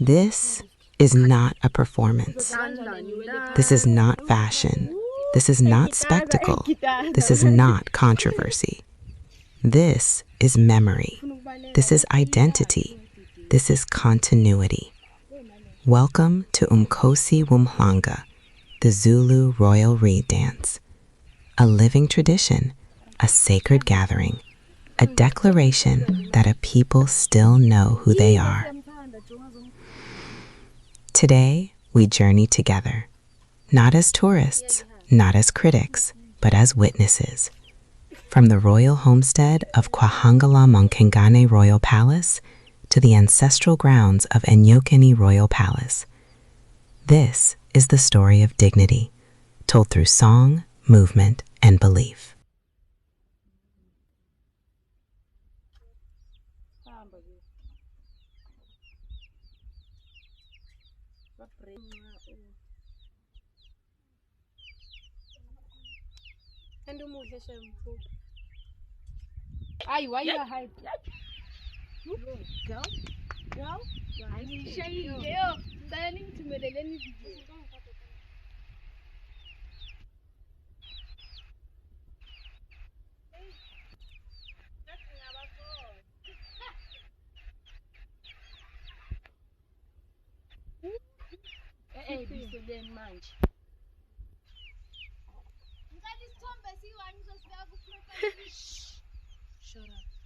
This is not a performance. This is not fashion. This is not spectacle. This is not controversy. This is memory. This is identity. This is continuity. Welcome to Umkosi Wumhlanga, the Zulu royal reed dance. A living tradition, a sacred gathering, a declaration that a people still know who they are. Today, we journey together, not as tourists, not as critics, but as witnesses. From the royal homestead of Kwahangala Monkengane Royal Palace to the ancestral grounds of Ngoni Royal Palace. This is the story of dignity, told through song, movement, and belief. Why you hype? Girl? I will show you. Turning to Medellin. Shut up.